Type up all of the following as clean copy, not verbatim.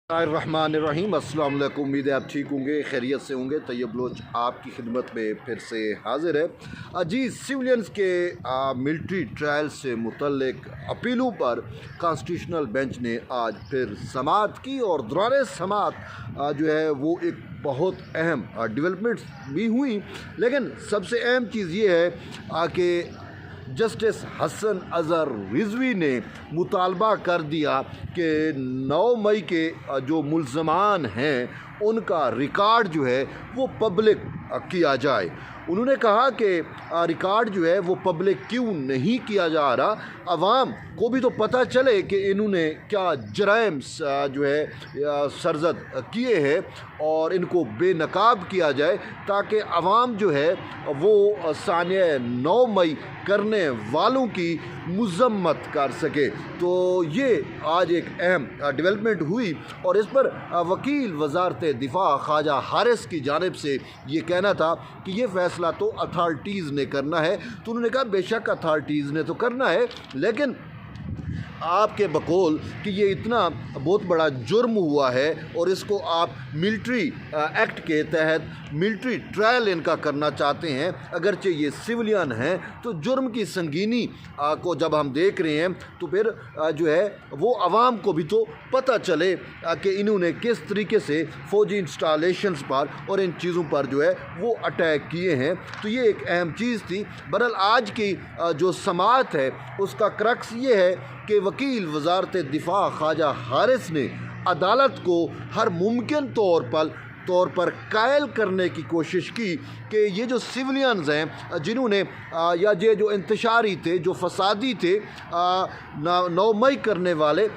रहमान अस्सलाम वालेकुम। उम्मीद है आप ठीक होंगे, खैरियत से होंगे। तैयब बलोच आपकी खिदमत में फिर से हाजिर है। जी, सिविलियंस के मिलिट्री ट्रायल से मुतल्लिक अपीलों पर कॉन्स्टिट्यूशनल बेंच ने आज फिर समाअत की और दौरान समाअत जो है वो एक बहुत अहम डेवलपमेंट्स भी हुई। लेकिन सबसे अहम चीज़ ये है कि जस्टिस हसन अज़हर रिजवी ने मुतालबा कर दिया कि 9 मई के जो मुल्ज़मान हैं उनका रिकॉर्ड जो है वो पब्लिक किया जाए। उन्होंने कहा कि रिकॉर्ड जो है वो पब्लिक क्यों नहीं किया जा रहा, अवाम को भी तो पता चले कि इन्होंने क्या जराइम जो है सरजद किए हैं और इनको बेनकाब किया जाए ताकि अवाम जो है वो सानिया 9 मई करने वालों की मज़म्मत कर सके। तो ये आज एक अहम डेवलपमेंट हुई और इस पर वकील वज़ारत दिफा ख्वाजा हारिस की जानिब से ये कहना था कि ये फ़ैसला तो अथॉरिटीज़ ने करना है। तो उन्होंने कहा बेशक अथॉरिटीज़ ने तो करना है, लेकिन आपके बकौल कि ये इतना बहुत बड़ा जुर्म हुआ है और इसको आप मिलिट्री एक्ट के तहत मिलिट्री ट्रायल इनका करना चाहते हैं, अगरचे ये सिविलियन हैं, तो जुर्म की संगीनी को जब हम देख रहे हैं तो फिर जो है वो आवाम को भी तो पता चले कि इन्होंने किस तरीके से फ़ौजी इंस्टॉलेशंस पर और इन चीज़ों पर जो है वो अटैक किए हैं। तो ये एक अहम चीज़ थी। बहरहाल आज की जो समाअत है उसका क्रक्स ये है कि वकील वज़ारत दिफा ख्वाजा हारिस ने अदालत को हर मुमकिन तौर पर कायल करने की कोशिश की कि ये जो सिविलियंस हैं जिन्होंने या ये जो इंतशारी थे, जो फसादी थे 9 मई करने वाले,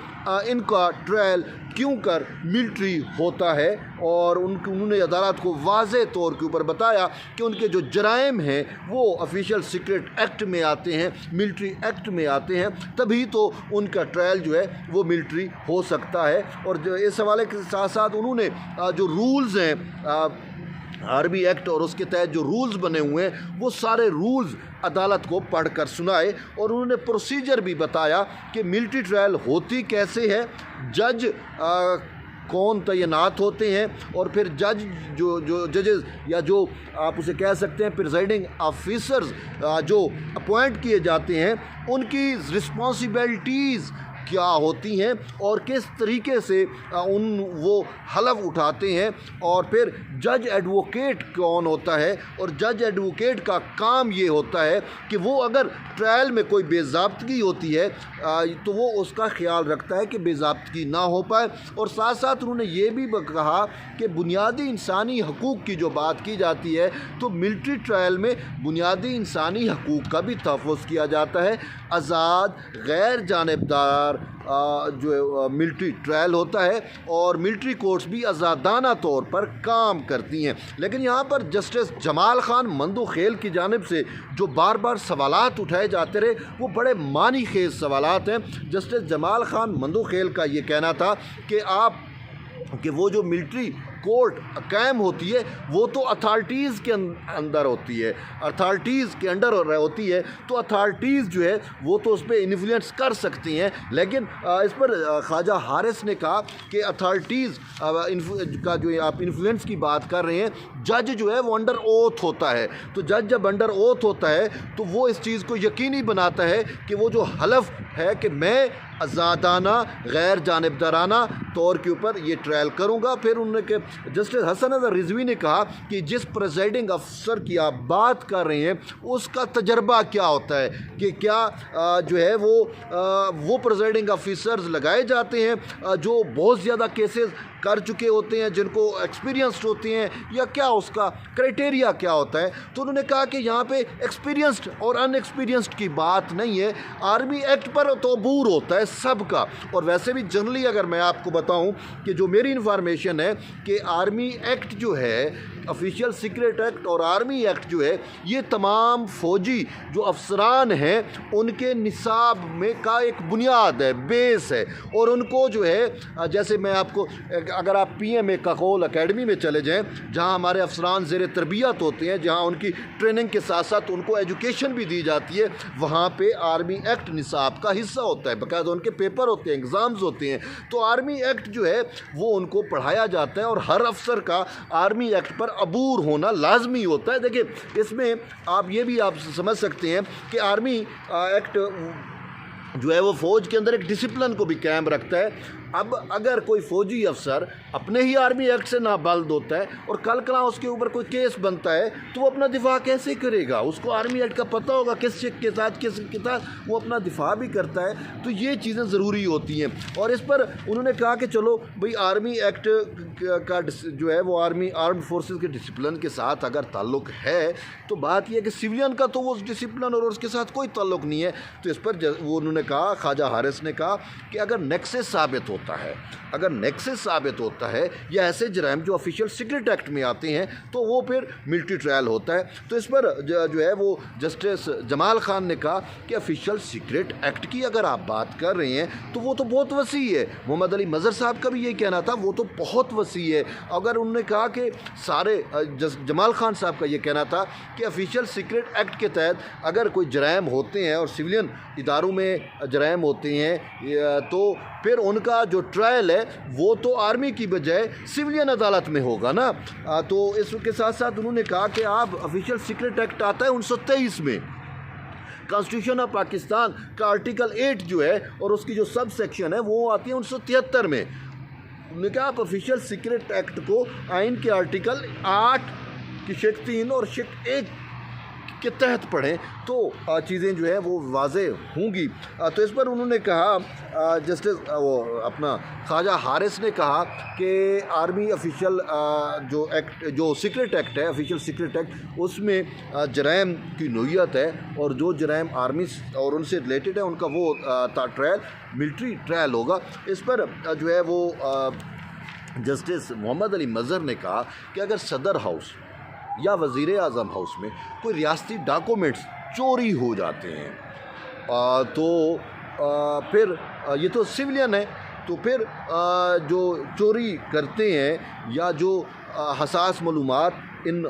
इनका ट्रायल क्यों कर मिलिट्री होता है। और उन्होंने अदालत को वाज़े तौर के ऊपर बताया कि उनके जो जराइम हैं वो ऑफिशियल सीक्रेट एक्ट में आते हैं, मिलिट्री एक्ट में आते हैं, तभी तो उनका ट्रायल जो है वो मिलिट्री हो सकता है। और जो इस हवाले के साथ साथ उन्होंने जो रूल्स हैं आर्मी एक्ट और उसके तहत जो रूल्स बने हुए हैं वो सारे रूल्स अदालत को पढ़कर सुनाए और उन्होंने प्रोसीजर भी बताया कि मिलिट्री ट्रायल होती कैसे है, जज कौन तैनात होते हैं और फिर जज जो जजेस या जो आप उसे कह सकते हैं प्रिजाइडिंग ऑफिसर्स जो अपॉइंट किए जाते हैं उनकी रिस्पॉन्सिबिलिटीज़ क्या होती हैं और किस तरीके से वो हलफ उठाते हैं। और फिर जज एडवोकेट कौन होता है और जज एडवोकेट का काम ये होता है कि वो अगर ट्रायल में कोई बेज़ाब्तगी होती है तो वो उसका ख्याल रखता है कि बेज़ाब्तगी ना हो पाए। और साथ साथ उन्होंने ये भी कहा कि बुनियादी इंसानी हकूक़ की जो बात की जाती है तो मिलिट्री ट्रायल में बुनियादी इंसानी हकूक़ का भी तहफ़्फ़ुज़ किया जाता है। आज़ाद गैर जानिबदार जो मिलिट्री ट्रायल होता है और मिलिट्री कोर्ट्स भी आज़ादाना तौर पर काम करती हैं। लेकिन यहाँ पर जस्टिस जमाल ख़ान मंदोखेल की जानिब से जो बार बार सवालात उठाए जाते रहे वो बड़े मानी खेज़ सवालात हैं। जस्टिस जमाल ख़ान मंदोखेल का ये कहना था कि वो जो मिलिट्री कोर्ट कायम होती है वो तो अथॉरिटीज़ के अंदर होती है, अथॉरिटीज़ के अंडर होती है, तो अथॉरिटीज़ जो है वो तो उस पर इन्फ्लुएंस कर सकती हैं। लेकिन इस पर ख्वाजा हारिस ने कहा कि अथॉरिटीज़ का जो आप इन्फ्लुएंस की बात कर रहे हैं, जज जो है वो अंडर ओथ होता है। तो जज जब अंडर ओथ होता है तो वो इस चीज़ को यकीनी बनाता है कि वो जो हलफ है कि मैं आज़ादाना गैर जानिबदाराना तौर के ऊपर ये ट्रायल करूँगा। फिर उन्होंने जस्टिस हसन अज़हर रिजवी ने कहा कि जिस प्रेसिडिंग अफसर की आप बात कर रहे हैं उसका तजर्बा क्या होता है, कि क्या जो है वो प्रेसिडिंग ऑफिसर्स लगाए जाते हैं जो बहुत ज़्यादा केसेस कर चुके होते हैं, जिनको एक्सपीरियंस्ड होते हैं, या क्या उसका क्राइटेरिया क्या होता है। तो उन्होंने कहा कि यहाँ पे एक्सपीरियंस्ड और अनएक्सपीरियंस्ड की बात नहीं है, आर्मी एक्ट पर तो अबूर होता है सबका। और वैसे भी जनरली अगर मैं आपको बताऊं कि जो मेरी इन्फॉर्मेशन है कि आर्मी एक्ट जो है, ऑफिशियल सीक्रेट एक्ट और आर्मी एक्ट जो है, ये तमाम फ़ौजी जो अफसरान हैं उनके निसाब में का एक बुनियाद है, बेस है। और उनको जो है, जैसे मैं आपको अगर आप PMA ककोल अकेडमी में चले जाएं जहां हमारे अफसरान ज़ेर तरबियत होते हैं, जहां उनकी ट्रेनिंग के साथ साथ उनको एजुकेशन भी दी जाती है, वहां पे आर्मी एक्ट निसाब का हिस्सा होता है, बाकायदा उनके पेपर होते हैं, एग्ज़ाम्स होते हैं। तो आर्मी एक्ट जो है वो उनको पढ़ाया जाता है और हर अफसर का आर्मी एक्ट पर अबूर होना लाजमी होता है। देखिए इसमें आप ये भी आप समझ सकते हैं कि आर्मी एक्ट जो है वो फ़ौज के अंदर एक डिसिप्लिन को भी कायम रखता है। अब अगर कोई फ़ौजी अफसर अपने ही आर्मी एक्ट से नाबल्द होता है और कल कला उसके ऊपर कोई केस बनता है तो वो अपना दिफा कैसे करेगा? उसको आर्मी एक्ट का पता होगा किस चेक के साथ किस के साथ वो अपना दिफा भी करता है। तो ये चीज़ें ज़रूरी होती हैं और इस पर उन्होंने कहा कि चलो भाई आर्मी एक्ट का जो है वो आर्म्ड फोर्सेस के डिसिप्लिन के साथ अगर ताल्लुक़ है तो बात यह है कि सिविलियन का तो वो डिसिप्लिन और उसके साथ कोई ताल्लुक़ नहीं है। तो इस पर वो उन्होंने कहा, ख्वाजा हारिस ने कहा कि अगर नेक्सस साबित होता है, अगर नेक्सस साबित होता है या ऐसे जराइम जो ऑफिशियल सीक्रेट एक्ट में आते हैं तो वो फिर मिलिट्री ट्रायल होता है। तो इस पर जो है वो जस्टिस जमाल खान ने कहा कि ऑफिशियल सीक्रेट एक्ट की अगर आप बात कर रहे हैं तो वो तो बहुत वसी है। मोहम्मद अली मज़हर साहब का भी यही कहना था, वो तो बहुत वसी है। अगर उन्होंने कहा कि सारे जमाल खान साहब का ये कहना था कि ऑफिशियल सीक्रेट एक्ट के तहत अगर कोई जराइम होते हैं और सिविलियन इदारों में जराइम होते हैं तो फिर उनका जो ट्रायल है वो तो आर्मी की बजाय सिविलियन अदालत में होगा ना। तो इसके साथ साथ उन्होंने कहा कि आप ऑफिशियल सीक्रेट एक्ट आता है 1923 में, कॉन्स्टिट्यूशन ऑफ पाकिस्तान का आर्टिकल 8 जो है और उसकी जो सब सेक्शन है वो आती है 1973 में। उन्होंने कहा आप ऑफिशियल सीक्रेट एक्ट को आइन के आर्टिकल 8 की शेक 3 और शेक 1 के तहत पढ़ें तो चीज़ें जो है वो वाज़े होंगी। तो इस पर उन्होंने कहा जस्टिस वो अपना ख्वाजा हारिस ने कहा कि आर्मी ऑफिशियल जो एक्ट जो सीक्रेट एक्ट है, ऑफिशियल सीक्रेट एक्ट, उसमें जराइम की नोयत है और जो जराइम आर्मी और उनसे रिलेटेड है उनका वो ट्रायल मिलिट्री ट्रायल होगा। इस पर जो है वो जस्टिस मोहम्मद अली मज़हर ने कहा कि अगर सदर हाउस या वज़ीर आज़म हाउस में कोई रियासती डॉक्यूमेंट्स चोरी हो जाते हैं तो फिर ये तो सिविलियन है, तो फिर जो चोरी करते हैं या जो हसास मालूमात इन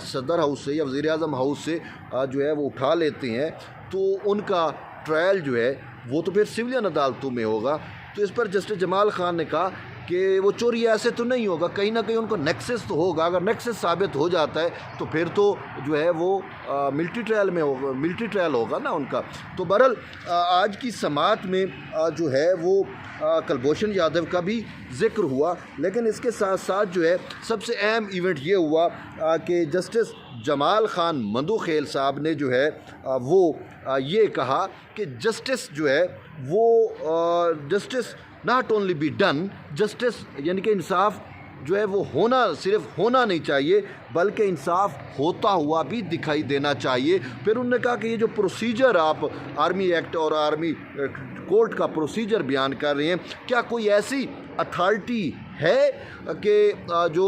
सदर हाउस से या वज़ीर आज़म हाउस से जो है वो उठा लेते हैं तो उनका ट्रायल जो है वो तो फिर सिविलियन अदालतों में होगा। तो इस पर जस्टिस जमाल खान ने कहा कि वो चोरी ऐसे तो नहीं होगा, कहीं ना कहीं उनको नेक्सस तो होगा। अगर नेक्सस साबित हो जाता है तो फिर तो जो है वो मिलिट्री ट्रायल में होगा, मिलिट्री ट्रायल होगा ना उनका। तो बहरहाल आज की समात में जो है वो कुलभूषण यादव का भी जिक्र हुआ, लेकिन इसके साथ साथ जो है सबसे अहम इवेंट ये हुआ कि जस्टिस जमाल खान मंदोखेल साहब ने जो है वो ये कहा कि जस्टिस जो है वो justice not only be done, justice यानी कि इंसाफ जो है वो होना, सिर्फ होना नहीं चाहिए बल्कि इंसाफ होता हुआ भी दिखाई देना चाहिए। फिर उन्होंने कहा कि ये जो प्रोसीजर आप आर्मी एक्ट और आर्मी कोर्ट का प्रोसीजर बयान कर रहे हैं, क्या कोई ऐसी अथॉरिटी है कि जो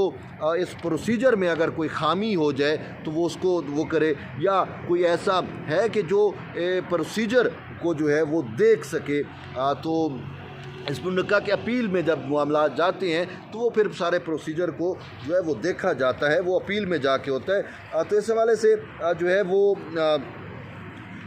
इस प्रोसीजर में अगर कोई खामी हो जाए तो वो उसको वो करे, या कोई ऐसा है कि जो प्रोसीजर को जो है वो देख सके। तो इस पर उन्होंने कहा कि अपील में जब मामला जाते हैं तो वो फिर सारे प्रोसीजर को जो है वो देखा जाता है, वो अपील में जाके होता है। तो इस हवाले से जो है वो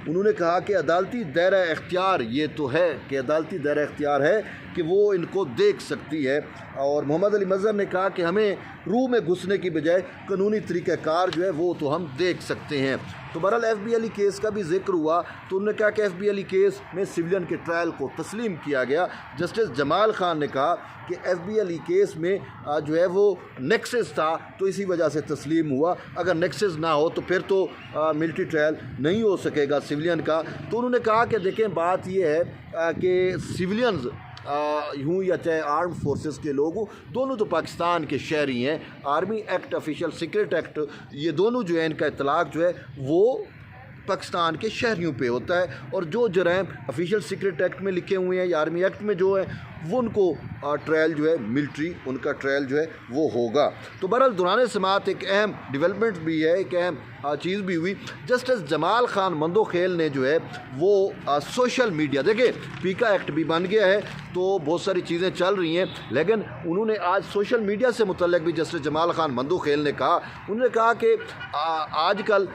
उन्होंने कहा कि अदालती दायरा इख्तियार ये तो है कि अदालती दायरा इख्तियार है कि वो इनको देख सकती है। और मोहम्मद अली मज़हर ने कहा कि हमें रूह में घुसने की बजाय कानूनी तरीक़ाकार जो है वो तो हम देख सकते हैं। तो बहरहाल एफ.बी. अली केस का भी जिक्र हुआ तो उन्होंने कहा कि एफ.बी. अली केस में सिविलियन के ट्रायल को तस्लीम किया गया। जस्टिस जमाल खान ने कहा कि एफ.बी. अली केस में जो है वो नेक्सस था तो इसी वजह से तस्लीम हुआ, अगर नेक्सस ना हो तो फिर तो मिलिट्री ट्रायल नहीं हो सकेगा सिविलियन का। तो उन्होंने कहा कि देखें बात ये है कि सिविलियंस यूँ या चाहे आर्म फोर्सेस के लोग दोनों तो पाकिस्तान के शहरी हैं। Army act, official secret act, ये दोनों जो है इनका इतलाक़ जो है वो पाकिस्तान के शहरियों पे होता है और जो जराइम ऑफिशियल सीक्रेट एक्ट में लिखे हुए हैं या आर्मी एक्ट में जो है वो उनको ट्रायल जो है मिलिट्री उनका ट्रायल जो है वो होगा। तो बहरहाल दौरान समाअत एक अहम डेवलपमेंट भी है, एक अहम चीज़ भी हुई। जस्टिस जमाल खान मंदोखेल ने जो है वो सोशल मीडिया, देखिए पीका एक्ट भी बन गया है तो बहुत सारी चीज़ें चल रही हैं, लेकिन उन्होंने आज सोशल मीडिया से मुतल्लिक भी जस्टिस जमाल खान मंदोखेल ने कहा, उन्होंने कहा कि आजकल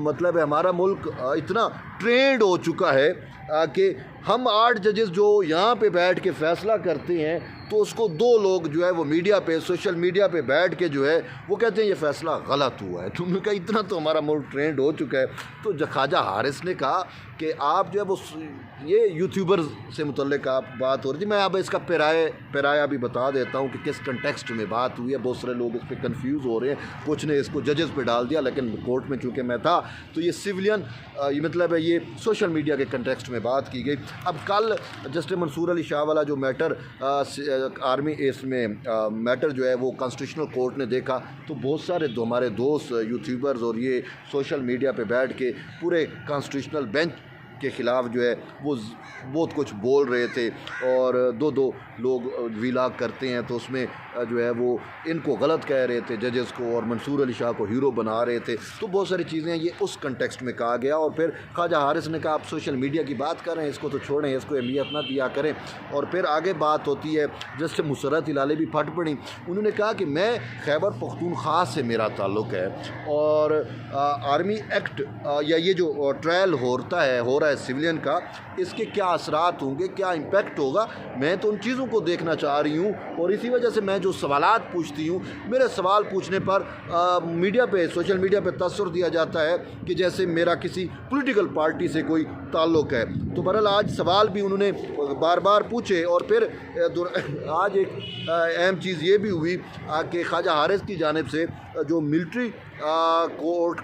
मतलब हमारा मुल्क इतना ट्रेंड हो चुका है कि हम 8 जजेस जो यहाँ पे बैठ के फ़ैसला करते हैं तो उसको 2 लोग जो है वो मीडिया पे सोशल मीडिया पे बैठ के जो है वो कहते हैं ये फ़ैसला गलत हुआ है। तुमने कहा इतना तो हमारा मुल्क ट्रेंड हो चुका है। तो ख्वाजा हारिस ने कहा कि आप जो है वो ये यूट्यूबर से मुतल्लिक आप बात हो रही थी, मैं अब इसका पैराया भी बता देता हूँ कि किस कंटेक्स्ट में बात हुई है। बहुत सारे लोग इस पर कन्फ्यूज़ हो रहे हैं, कुछ ने इसको जजेस पे डाल दिया, लेकिन कोर्ट में चूँकि मैं था तो ये सिविलियन ये मतलब है ये सोशल मीडिया के कंटेक्स्ट में बात की गई। अब कल जस्टिस मंसूर अली शाह वाला जो मैटर आर्मी इसमें मैटर जो है वो कॉन्स्टिट्यूशनल कोर्ट ने देखा तो बहुत सारे हमारे दोस्त यूट्यूबर्स और ये सोशल मीडिया पे बैठ के पूरे कॉन्स्टिट्यूशनल बेंच के ख़िलाफ़ जो है वो बहुत कुछ बोल रहे थे और 2 लोग व्लॉग करते हैं तो उसमें जो है वो इनको गलत कह रहे थे जजेस को और मंसूर अली शाह को हीरो बना रहे थे। तो बहुत सारी चीज़ें ये उस कंटेक्स्ट में कहा गया और फिर ख्वाजा हारिस ने कहा आप सोशल मीडिया की बात कर रहे हैं, इसको तो छोड़ें, इसको अहमियत ना दिया करें। और फिर आगे बात होती है जस्टिस मुसर्रत इलाली भी फट पड़ी, उन्होंने कहा कि मैं खैबर पख्तूनख्वा से मेरा ताल्लुक़ है और आर्मी एक्ट या ये जो ट्रायल हो रहा है सिविलियन का, इसके क्या असरात होंगे, क्या इम्पेक्ट होगा, मैं तो उन चीज़ों को देखना चाह रही हूँ। और इसी वजह से मैं जो सवालात पूछती हूँ, मेरे सवाल पूछने पर मीडिया पे सोशल मीडिया पे तसर दिया जाता है कि जैसे मेरा किसी पॉलिटिकल पार्टी से कोई ताल्लुक़ है। तो बहरहाल आज सवाल भी उन्होंने बार बार पूछे और फिर आज एक अहम चीज़ ये भी हुई कि ख्वाजा हारिस की जानिब से जो मिलिट्री कोर्ट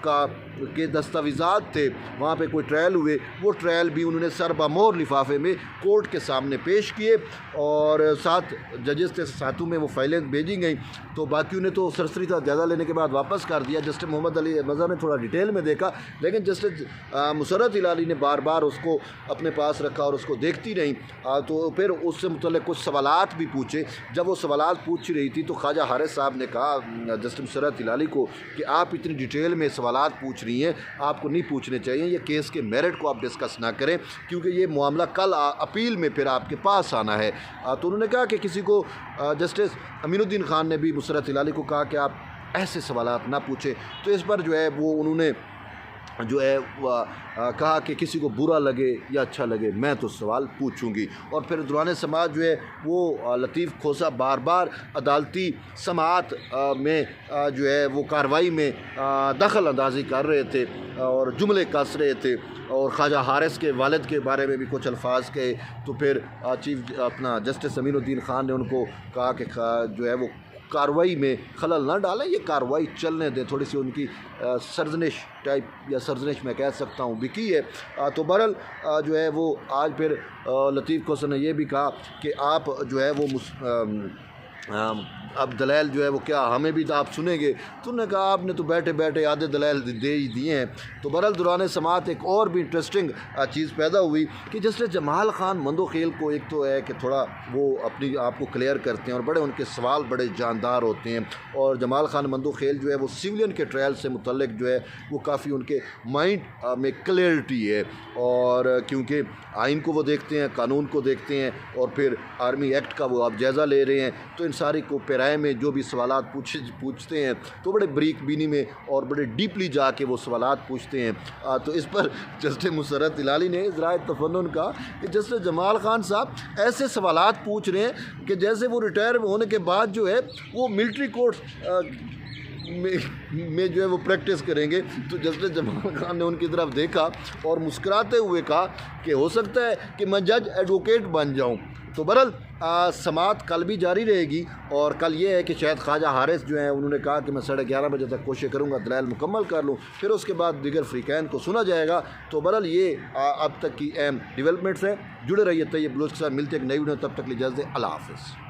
के दस्तावेज़ात थे वहाँ पे कोई ट्रायल हुए, वो ट्रायल भी उन्होंने सरबमोहर लिफाफे में कोर्ट के सामने पेश किए और 7 जजेस थे, सातों में वो फाइलें भेजी गई। तो बाकियों ने तो सरसरी था ज़्यादा लेने के बाद वापस कर दिया। जस्टिस मोहम्मद अली रज़ा ने थोड़ा डिटेल में देखा, लेकिन जस्टिस मुसर्रत इलाली ने बार बार उसको अपने पास रखा और उसको देखती रही। तो फिर उससे मुतल्लिक़ कुछ सवालात भी पूछे। जब वो सवालात पूछ रही थी तो ख्वाजा हारिस साहब ने कहा जस्टिस मुसर्रत इलाली को कि आप इतनी डिटेल में सवालात पूछ रही हैं, आपको नहीं पूछने चाहिए, ये केस के मेरिट को आप डिस्कस ना करें क्योंकि ये मामला कल अपील में फिर आपके पास आना है। तो उन्होंने कहा कि किसी को जस्टिस अमीनुद्दीन खान ने भी मुसर्रत इलाली को कहा कि आप ऐसे सवालात ना पूछें। तो इस पर जो है वो उन्होंने जो है कहा कि किसी को बुरा लगे या अच्छा लगे मैं तो सवाल पूछूंगी। और फिर दौरान समाअत जो है वो लतीफ़ खोसा बार बार अदालती समाअत में जो है वो कार्रवाई में दखल अंदाज़ी कर रहे थे और जुमले कस रहे थे और ख्वाजा हारिस के वालिद के बारे में भी कुछ अल्फाज कहे। तो फिर चीफ अपना जस्टिस अमीनुद्दीन खान ने उनको कहा कि जो है वो कार्रवाई में खलल ना डालें, ये कार्रवाई चलने दें, थोड़ी सी उनकी सर्जनिश टाइप या सर्जनिश मैं कह सकता हूँ भी की है। तो बहरहाल जो है वो आज फिर लतीफ़ खोसा ने यह भी कहा कि आप जो है वो अब दलाइल जो है वो क्या हमें भी तो आप सुनेंगे। तो उन्होंने कहा आपने तो बैठे बैठे आधे दलाइल दे ही दिए हैं। तो बहरहाल दौरान समाअत एक और भी इंटरेस्टिंग चीज़ पैदा हुई कि जस्टिस जमाल खान मंदोखेल को एक तो है कि थोड़ा वो अपनी आप को क्लियर करते हैं और बड़े उनके सवाल बड़े जानदार होते हैं। और जमाल खान मंदोखेल जो है वो सिविलियन के ट्रायल से मुतल्लिक जो है वो काफ़ी उनके माइंड में क्लियरिटी है और क्योंकि आइन को वो देखते हैं, कानून को देखते हैं और फिर आर्मी एक्ट का वो आप जायज़ा ले रहे हैं। तो इन सारी को पैराए में जो भी सवालात पूछते हैं तो बड़े बरीक बीनी में और बड़े डीपली जाके वो सवालात पूछते हैं। तो इस पर जस्टिस मुसर्रत इलाली ने ज़राए तफन्नुन कहा कि जस्टिस जमाल खान साहब ऐसे सवालात पूछ रहे हैं कि जैसे वो रिटायर होने के बाद जो है वो मिलिट्री कोर्ट में जो है वो प्रैक्टिस करेंगे। तो जस्टिस जमाल खान ने उनकी तरफ देखा और मुस्कुराते हुए कहा कि हो सकता है कि मैं जज एडवोकेट बन जाऊं। तो बहरहाल समाअत कल भी जारी रहेगी और कल ये है कि शायद ख्वाजा हारिस जो है उन्होंने कहा कि मैं 11:30 बजे तक कोशिश करूँगा दलाइल मुकम्मल कर लूँ, फिर उसके बाद दीगर फ़रीक़ैन को सुना जाएगा। तो बहरहाल ये अब तक की अहम डेवलपमेंट्स हैं। जुड़े रहिए तैयब बलोच के साथ, मिलते एक नई वीडियो, तब तक इजाज़त दें, अल्लाह हाफ़िज़।